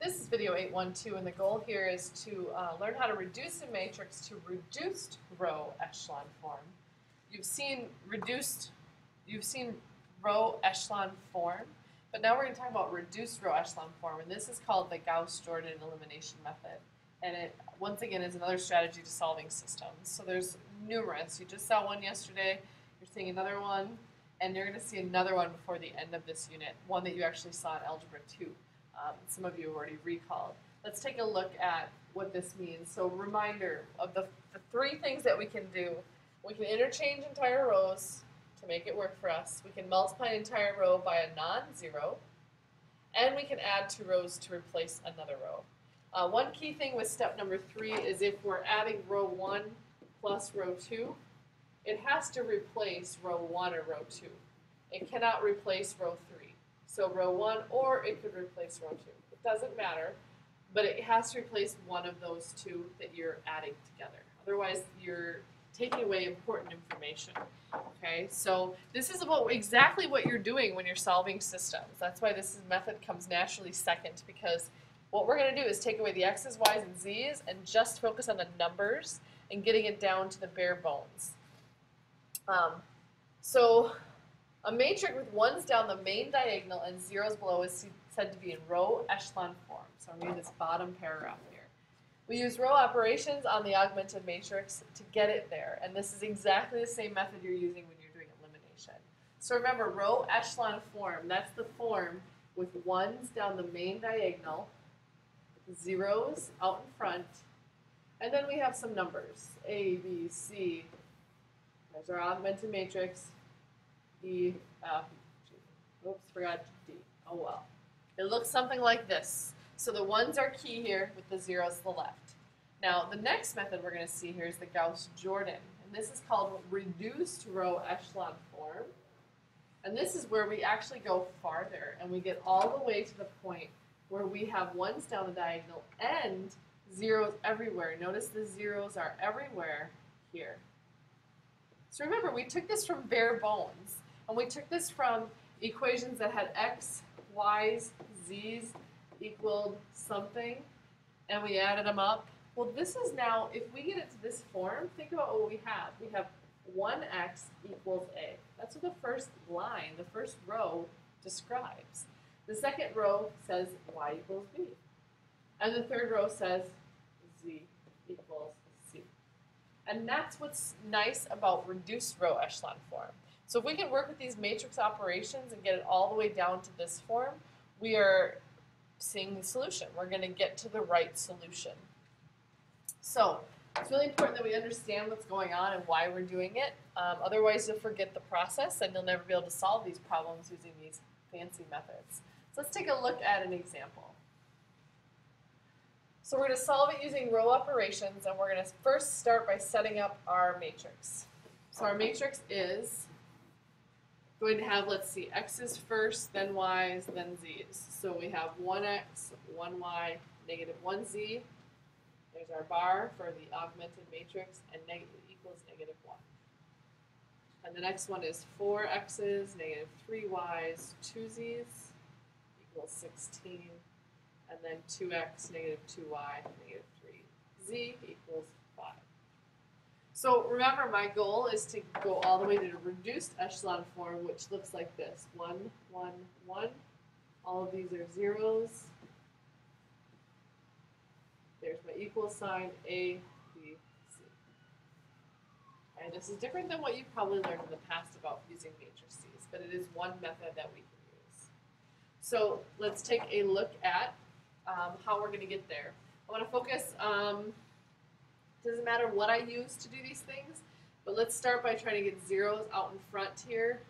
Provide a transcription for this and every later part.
This is video 812, and the goal here is to learn how to reduce a matrix to reduced row echelon form. You've seen row echelon form, but now we're going to talk about reduced row echelon form, and this is called the Gauss-Jordan elimination method. And it, once again, is another strategy to solving systems. So there's numerous. You just saw one yesterday, you're seeing another one, and you're going to see another one before the end of this unit, one that you actually saw in Algebra 2. Some of you have already recalled. Let's take a look at what this means. So reminder of the three things that we can do. We can interchange entire rows to make it work for us. We can multiply an entire row by a non-zero. And we can add two rows to replace another row. One key thing with step number 3 is if we're adding row 1 plus row 2, it has to replace row 1 or row 2. It cannot replace row 3. So row 1, or it could replace row 2. It doesn't matter, but it has to replace one of those two that you're adding together. Otherwise, you're taking away important information. Okay, so this is about exactly what you're doing when you're solving systems. That's why this method comes naturally second, because what we're going to do is take away the x's, y's, and z's and just focus on the numbers and getting it down to the bare bones. So a matrix with ones down the main diagonal and zeros below is said to be in row echelon form. So I'm reading this bottom paragraph here. We use row operations on the augmented matrix to get it there, and this is exactly the same method you're using when you're doing elimination. So remember, row echelon form, that's the form with ones down the main diagonal, zeros out in front, and then we have some numbers, A, B, C. There's our augmented matrix. E, F, G. Oops, forgot D. Oh well. It looks something like this. So the ones are key here with the zeros to the left. Now the next method we're going to see here is the Gauss-Jordan. And this is called reduced row echelon form. And this is where we actually go farther and we get all the way to the point where we have ones down the diagonal and zeros everywhere. Notice the zeros are everywhere here. So remember, we took this from bare bones. And we took this from equations that had x, y's, z's equaled something, and we added them up. Well, this is now, if we get it to this form, think about what we have. We have 1x equals a. That's what the first line, the first row, describes. The second row says y equals b. And the third row says z equals c. And that's what's nice about reduced row echelon form. So if we can work with these matrix operations and get it all the way down to this form, we are seeing the solution. We're going to get to the right solution. So it's really important that we understand what's going on and why we're doing it. Otherwise, you'll forget the process and you'll never be able to solve these problems using these fancy methods. So let's take a look at an example. So we're going to solve it using row operations, and we're going to first start by setting up our matrix. So our matrix is going to have, let's see, x's first, then y's, then z's. So we have 1x, 1y, negative 1z. There's our bar for the augmented matrix, and equals negative 1. And the next one is 4x's, negative 3y's, 2z's, equals 16. And then 2x, negative 2y, negative 3z equals 5. So remember, my goal is to go all the way to the reduced echelon form, which looks like this. 1, 1, 1. All of these are zeros. There's my equal sign, A, B, C. And this is different than what you've probably learned in the past about using matrices, but it is one method that we can use. So let's take a look at how we're going to get there. I want to focus, doesn't matter what I use to do these things, but let's start by trying to get zeros out in front here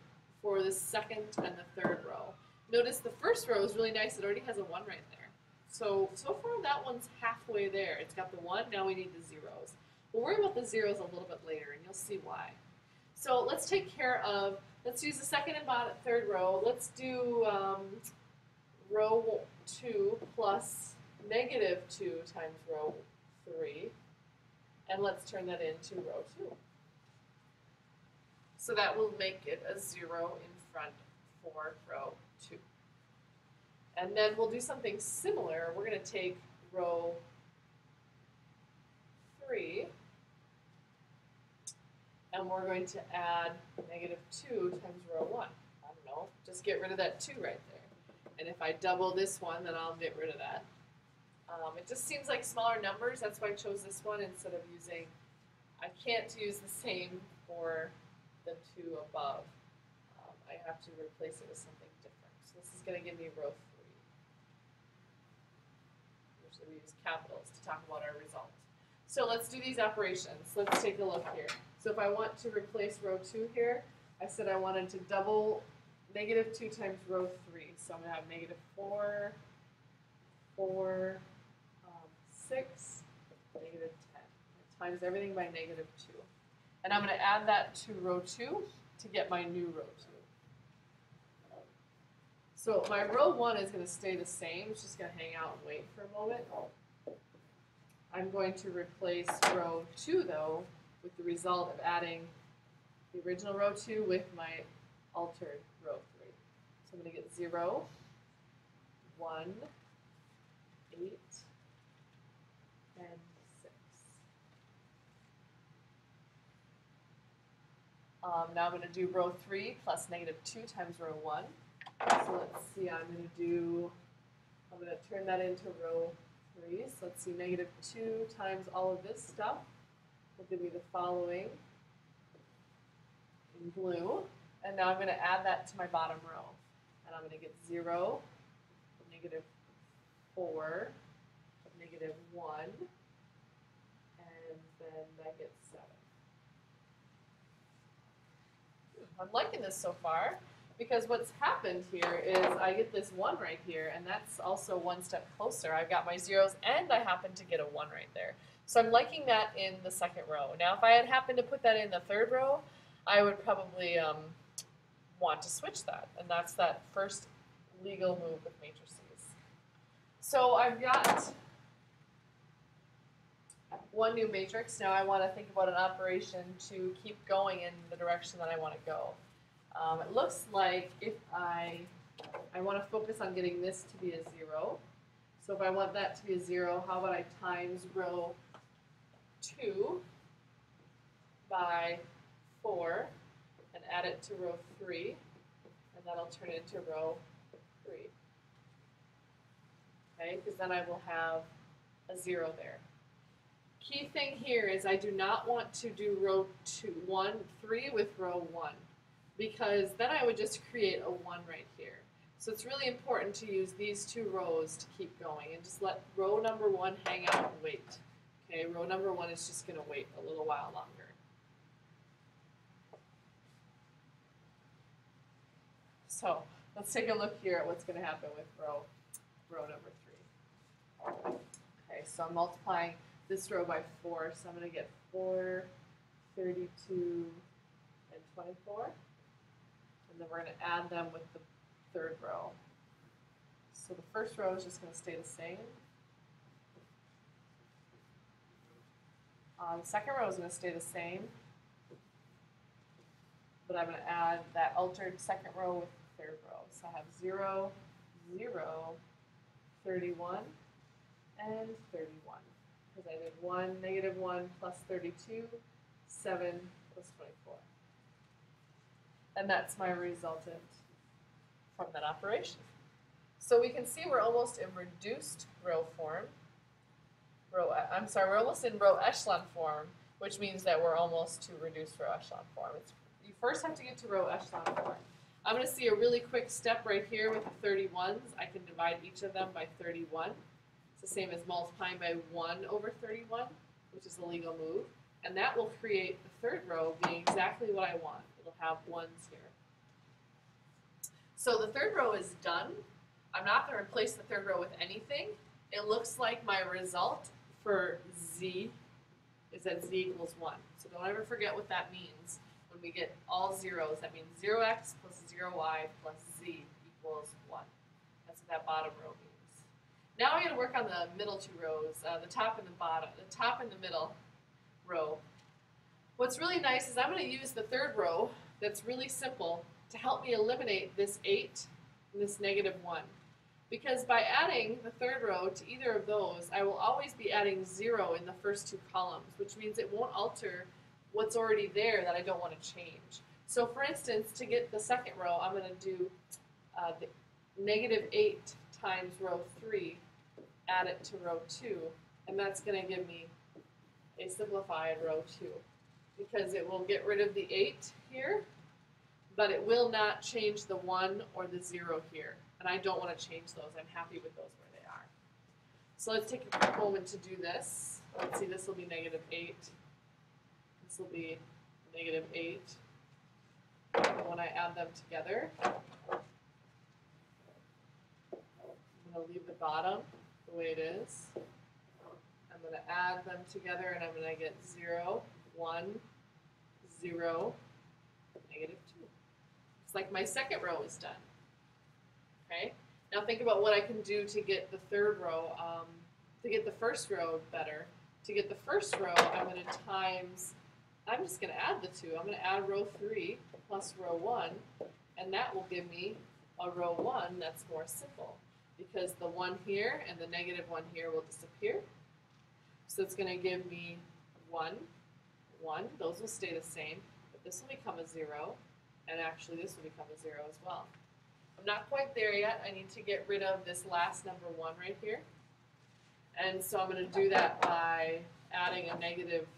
for the second and the third row. Notice the first row is really nice. It already has a 1 right there. So far that one's halfway there. It's got the 1, now we need the zeros. We'll worry about the zeros a little bit later, and you'll see why. So let's take care of, let's use the second and third row. Let's do row 2 plus negative 2 times row 3. And let's turn that into row 2. So that will make it a 0 in front for row 2. And then we'll do something similar. We're going to take row 3, and we're going to add -2 times row 1. I don't know, just get rid of that 2 right there. And if I double this one, then I'll get rid of that. It just seems like smaller numbers. That's why I chose this one instead of using, I can't use the same for the 2 above. I have to replace it with something different. So this is going to give me row 3. Usually we use capitals to talk about our result. So let's do these operations. Let's take a look here. So if I want to replace row 2 here, I said I wanted to double -2 times row 3. So I'm going to have -4, 4, 6, -10. Times everything by -2. And I'm going to add that to row 2 to get my new row 2. So my row 1 is going to stay the same. It's just going to hang out and wait for a moment. I'm going to replace row 2, though, with the result of adding the original row 2 with my altered row 3. So I'm going to get 0, 1, 8, and 6. Now I'm going to do row 3 plus -2 times row 1. So let's see, I'm going to turn that into row 3. So let's see, -2 times all of this stuff will give me the following in blue. And now I'm going to add that to my bottom row. And I'm going to get 0, -4, -1, and then that gets 7. I'm liking this so far, because what's happened here is I get this 1 right here, and that's also one step closer. I've got my zeros, and I happen to get a 1 right there. So I'm liking that in the second row. Now, if I had happened to put that in the third row, I would probably want to switch that, and that's that first legal move with matrices. So I've got one new matrix. Now I want to think about an operation to keep going in the direction that I want to go. It looks like if I want to focus on getting this to be a 0. So if I want that to be a 0, how about I times row 2 by 4 and add it to row 3, and that'll turn it into row 3. Okay, because then I will have a 0 there. Key thing here is I do not want to do row 3 with row 1, because then I would just create a 1 right here. So it's really important to use these 2 rows to keep going and just let row number 1 hang out and wait. Okay, row number 1 is just going to wait a little while longer. So let's take a look here at what's going to happen with row number 3. Okay, so I'm multiplying this row by 4, so I'm going to get 4, 32, and 24. And then we're going to add them with the third row. So the first row is just going to stay the same. The second row is going to stay the same. But I'm going to add that altered second row with the third row. So I have 0, 0, 31, and 31. Because I did 1, -1 plus 32, 7 plus 24. And that's my resultant from that operation. So we can see we're almost in reduced row form. We're almost in row echelon form, which means that we're almost to reduced row echelon form. You first have to get to row echelon form. I'm going to see a really quick step right here with the 31s. I can divide each of them by 31. It's the same as multiplying by 1 over 31, which is a legal move. And that will create the third row being exactly what I want. It'll have 1s here. So the third row is done. I'm not going to replace the third row with anything. It looks like my result for z is that z equals 1. So don't ever forget what that means. When we get all zeros, that means 0x plus 0y plus z equals 1. That's what that bottom row means. Now I'm going to work on the middle 2 rows, the top and the bottom, the top and the middle row. What's really nice is I'm going to use the third row that's really simple to help me eliminate this 8 and this -1. Because by adding the third row to either of those, I will always be adding 0 in the first two columns, which means it won't alter what's already there that I don't want to change. So for instance, to get the second row, I'm going to do the -8 times row 3, add it to row 2, and that's going to give me a simplified row 2, because it will get rid of the 8 here, but it will not change the 1 or the 0 here. And I don't want to change those. I'm happy with those where they are. So let's take a moment to do this. Let's see, this will be -8. This will be -8. And when I add them together, I'm going to leave the bottom the way it is. I'm going to add them together, and I'm going to get 0, 1, 0, -2. It's like my second row is done. Okay. Now think about what I can do to get the third row, to get the first row better. To get the first row, I'm going to I'm just going to add the 2. I'm going to add row 3 plus row 1, and that will give me a row 1 that's more simple, because the 1 here and the -1 here will disappear. So it's going to give me 1, 1. Those will stay the same, but this will become a 0, and actually this will become a 0 as well. I'm not quite there yet. I need to get rid of this last number 1 right here. And so I'm going to do that by adding a negative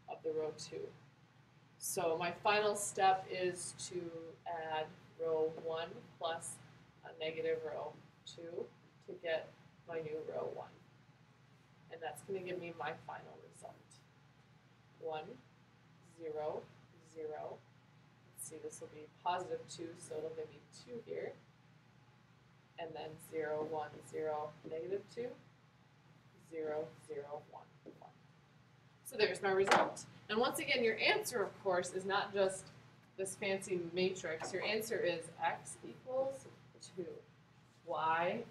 of the row 2. So my final step is to add row 1 plus a negative row 2 to get my new row 1. And that's going to give me my final result. 1, 0, 0. See, this will be +2, so it'll give me 2 here. And then 0, 1, 0, -2, 0, 0, 1, 1. So there's my result. And once again, your answer, of course, is not just this fancy matrix. Your answer is x equals 2, y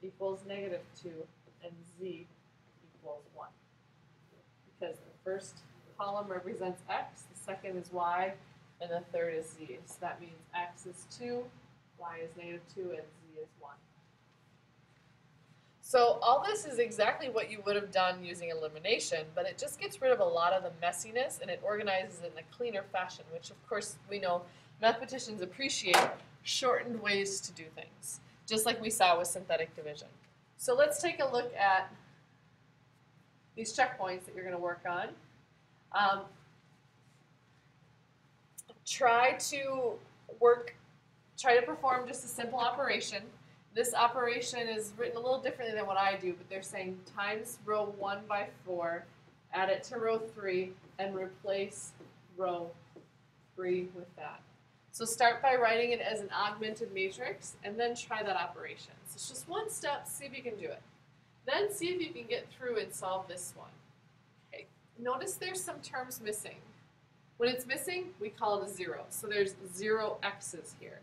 equals -2, and z equals 1. Because the first column represents x, the second is y, and the third is z. So that means x is 2, y is -2, and z is 1. So all this is exactly what you would have done using elimination, but it just gets rid of a lot of the messiness and it organizes it in a cleaner fashion, which of course we know mathematicians appreciate shortened ways to do things, just like we saw with synthetic division. So let's take a look at these checkpoints that you're going to work on. Try to perform just a simple operation. This operation is written a little differently than what I do, but they're saying times row 1 by 4, add it to row 3, and replace row 3 with that. So start by writing it as an augmented matrix, and then try that operation. So it's just one step, see if you can do it. Then see if you can get through and solve this one. Okay. Notice there's some terms missing. When it's missing, we call it a 0. So there's 0 x's here,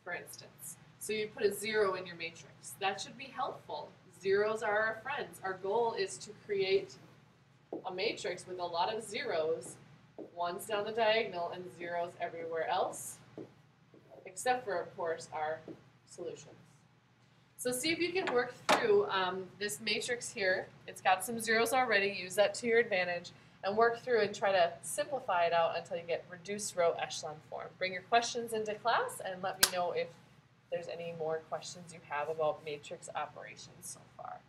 for instance. So you put a 0 in your matrix. That should be helpful. Zeros are our friends. Our goal is to create a matrix with a lot of zeros, ones down the diagonal and zeros everywhere else, except for, of course, our solutions. So see if you can work through this matrix here. It's got some zeros already. Use that to your advantage. And work through and try to simplify it out until you get reduced row echelon form. Bring your questions into class and let me know if there's any more questions you have about matrix operations so far.